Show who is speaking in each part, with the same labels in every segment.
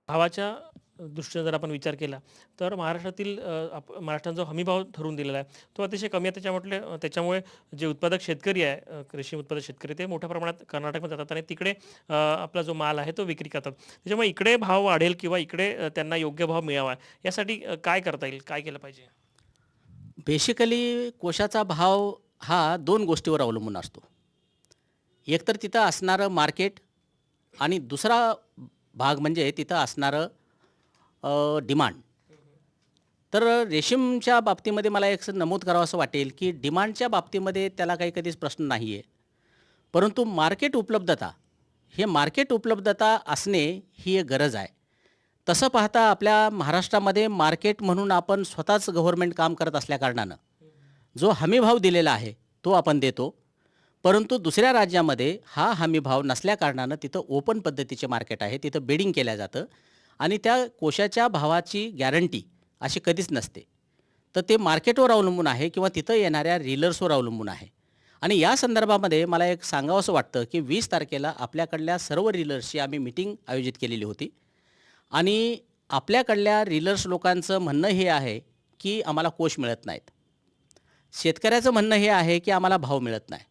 Speaker 1: भावाच्या दृष्टीने जर आपण विचार केला, तर महाराष्ट्रातील महाराष्ट्रात जो हमीभाव ठरवून दिलेला आहे, तो अतिशय कमी आहे. त्याच्यामुळे जे उत्पादक शेतकरी आहे, कृषी उत्पादक शेतकरी ते मोठ्या प्रमाणात कर्नाटकमध्ये जातात आणि तिकडे आपला जो माल आहे तो विक्री करतात. त्याच्यामुळे इकडे भाव वाढेल किंवा इकडे त्यांना योग्य भाव मिळावा यासाठी काय करता येईल? काय केलं पाहिजे?
Speaker 2: बेसिकली कोशाचा भाव हा 2 गोष्टीवर अवलंबून असतो. एकतर तिथं असणारं मार्केट आणि दुसरा भाग म्हणजे तिथं असणारं डिमांड. तर रेशीमच्या बाबतीमध्ये मला एक नमूद करावंसं वाटेल, की डिमांडच्या बाबतीमध्ये त्याला काही कधीच प्रश्न नाही आहे. परंतु मार्केट उपलब्धता असणे ही एक गरज आहे. तसं पाहता आपल्या महाराष्ट्रामध्ये मार्केट म्हणून आपण स्वतःच गव्हर्नमेंट काम करत असल्याकारणानं जो हमीभाव दिलेला आहे तो आपण देतो. परंतु दुसऱ्या राज्यामध्ये हा हमीभाव नसल्याकारणानं तिथं ओपन पद्धतीचे मार्केट आहे. तिथं बिडिंग केलं जातं आणि त्या कोशाच्या भावाची गॅरंटी अशी कधीच नसते. तर ते मार्केटवर अवलंबून आहे किंवा तिथं येणाऱ्या रीलर्सवर अवलंबून आहे. आणि या संदर्भामध्ये मला एक सांगावंसं वाटतं, की 20 तारखेला आपल्याकडल्या सर्व रीलर्सची आम्ही मीटिंग आयोजित केलेली होती. आणि आपल्याकडल्या रीलर्स लोकांचं म्हणणं हे आहे, की आम्हाला कोष मिळत नाहीत. शेतकऱ्याचं म्हणणं हे आहे, की आम्हाला भाव मिळत नाही.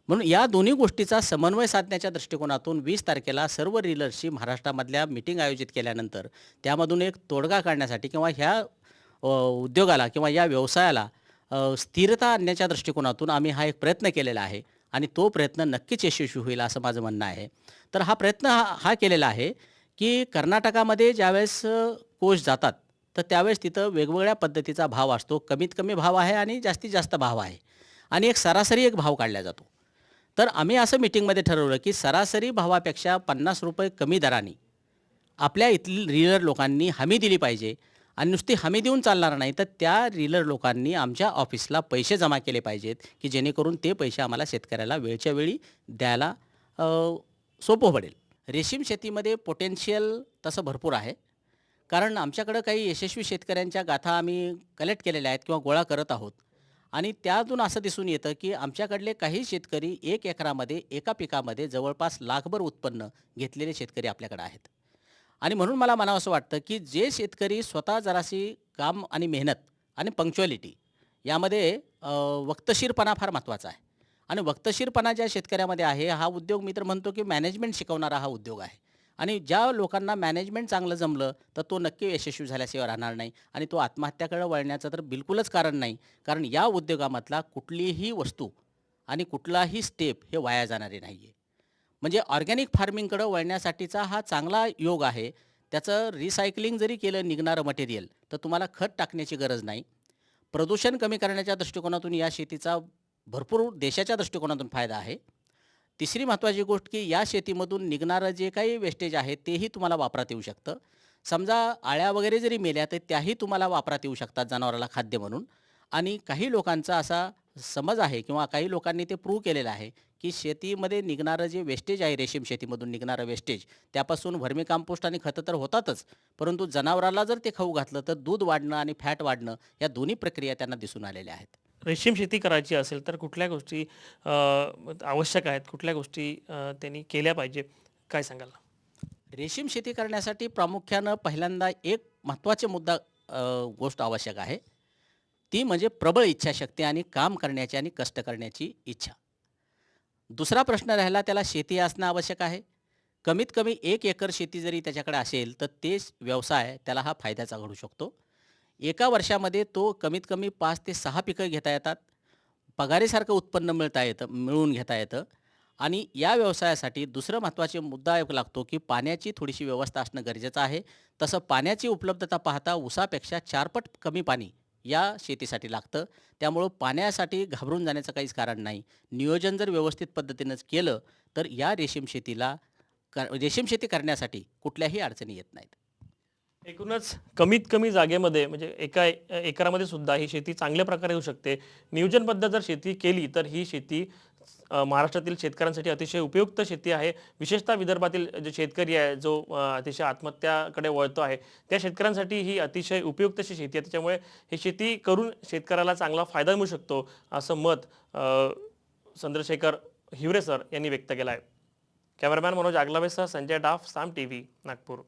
Speaker 2: म्हणून या दोन्ही गोष्टीचा समन्वय साधण्याच्या दृष्टिकोनातून 20 तारखेला सर्व रीलर्सची महाराष्ट्रामधल्या मीटिंग आयोजित केल्यानंतर त्यामधून एक तोडगा काढण्यासाठी किंवा ह्या उद्योगाला किंवा या व्यवसायाला स्थिरता आणण्याच्या दृष्टिकोनातून आम्ही हा एक प्रयत्न केलेला आहे आणि तो प्रयत्न नक्कीच यशस्वी होईल असं माझं म्हणणं आहे. तर हा प्रयत्न हा केलेला आहे, की कर्नाटकामध्ये ज्यावेळेस कोष जातात, तर त्यावेळेस तिथं वेगवेगळ्या पद्धतीचा भाव असतो. कमीत कमी भाव आहे आणि जास्तीत जास्त भाव आहे आणि एक सरासरी एक भाव काढला जातो. तर आम्ही असं मीटिंगमध्ये ठरवलं, की सरासरी भावापेक्षा ₹50 कमी दराने आपल्या इथली रीलर लोकांनी हमी दिली पाहिजे आणि नुसती हमी देऊन चालणार नाही, तर त्या रीलर लोकांनी आमच्या ऑफिसला पैसे जमा केले पाहिजेत, की जेणेकरून ते पैसे आम्हाला शेतकऱ्याला वेळच्या वेळी द्यायला अ, सोपं पडेल. रेशीम शेतीमध्ये पोटेन्शियल तसं भरपूर आहे. कारण आमच्याकडं काही यशस्वी शेतकऱ्यांच्या गाथा आम्ही कलेक्ट केलेल्या आहेत किंवा गोळा करत आहोत. आणि त्यातून असं दिसून येतं, की आमच्याकडले काही शेतकरी 1 एकरामध्ये एका पिकामध्ये जवळपास लाखभर उत्पन्न घेतलेले शेतकरी आपल्याकडे आहेत. आणि म्हणून मला म्हणावसं वाटतं, की जे शेतकरी स्वतः जराशी काम आणि मेहनत आणि पंक्च्युअलिटी यामध्ये वक्तशीरपणा फार महत्त्वाचा आहे. आणि वक्तशीरपणा ज्या शेतकऱ्यामध्ये आहे, हा उद्योग मी तर म्हणतो, की मॅनेजमेंट शिकवणारा हा उद्योग आहे. आणि ज्या लोकांना मॅनेजमेंट चांगलं जमलं, तर तो नक्की यशस्वी झाल्याशिवाय राहणार नाही आणि तो आत्महत्याकडे वळण्याचं तर बिलकुलच कारण नाही. कारण या उद्योगामधला कुठलीही वस्तू आणि कुठलाही स्टेप हे वाया जाणारे नाही आहे. म्हणजे ऑर्गॅनिक फार्मिंगकडे वळण्यासाठीचा हा चांगला योग आहे. त्याचं रिसायकलिंग जरी केलं निघणारं मटेरियल, तर तुम्हाला खत टाकण्याची गरज नाही. प्रदूषण कमी करण्याच्या दृष्टिकोनातून या शेतीचा भरपूर देशाच्या दृष्टिकोनातून फायदा आहे. तिसरी महत्त्वाची गोष्ट, की या शेतीमधून निघणारं जे काही वेस्टेज आहे, तेही तुम्हाला वापरात येऊ शकतं. समजा अळ्या वगैरे जरी मेल्या, तर त्याही तुम्हाला वापरात येऊ शकतात जनावराला खाद्य म्हणून. आणि काही लोकांचा असा समज आहे किंवा काही लोकांनी ते प्रूव्ह केलेलं आहे, की शेतीमध्ये निघणारं जे वेस्टेज आहे, रेशीम शेतीमधून निघणारं वेस्टेज, त्यापासून व्हर्मी कंपोस्ट आणि खतं तर होतातच. परंतु जनावराला जर ते खाऊ घातलं, तर दूध वाढणं आणि फॅट वाढणं, या दोन्ही प्रक्रिया त्यांना दिसून आलेल्या आहेत.
Speaker 1: रेशीम शेती करायची असेल तर कुठल्या गोष्टी आवश्यक आहेत? कुठल्या गोष्टी त्यांनी केल्या पाहिजे? काय सांगाल?
Speaker 2: रेशीम शेती करण्यासाठी प्रामुख्यानं पहिल्यांदा एक महत्त्वाचा मुद्दा गोष्ट आवश्यक आहे. ती म्हणजे प्रबळ इच्छाशक्ती आणि काम करण्याची आणि कष्ट करण्याची इच्छा. दुसरा प्रश्न राहिला त्याला शेती असणं आवश्यक आहे. कमीत कमी 1 एकर शेती जरी त्याच्याकडे असेल, तर व्यवसाय त्याला हा फायद्याचा घडू शकतो. एका वर्षामध्ये तो कमीत कमी 5 ते 6 पिकं घेता येतात. पगारीसारखं उत्पन्न मिळवून घेता येतं. आणि या व्यवसायासाठी दुसरं महत्त्वाचा मुद्दा एक लागतो, की पाण्याची थोडीशी व्यवस्था असणं गरजेचं आहे. तसं पाण्याची उपलब्धता पाहता ऊसापेक्षा 4 पट कमी पाणी या शेतीसाठी लागतं. त्यामुळं पाण्यासाठी घाबरून जाण्याचं काहीच कारण नाही. नियोजन जर व्यवस्थित पद्धतीनंच केलं, तर या रेशीम शेती करण्यासाठी कुठल्याही अडचणी येत नाहीत.
Speaker 1: एकूणच कमीत कमी जागेमध्ये म्हणजे एका एकरामध्ये सुद्धा ही शेती चांगल्या प्रकारे होऊ शकते. नियोजनबद्ध जर शेती केली तर ही शेती महाराष्ट्रातील शेतकऱ्यांसाठी अतिशय उपयुक्त शेती आहे. विशेषतः विदर्भातील जे शेतकरी आहे, जो अतिशय आत्महत्याकडे वळतो आहे, त्या शेतकऱ्यांसाठी ही अतिशय उपयुक्त अशी शेती आहे. त्याच्यामुळे ही शेती करून शेतकऱ्याला चांगला फायदा मिळू शकतो, असं मत चंद्रशेखर हिवरे सर यांनी व्यक्त केलं आहे. कॅमेरामॅन मनोज आगलावेसह संजय डाफ, साम टीव्ही, नागपूर.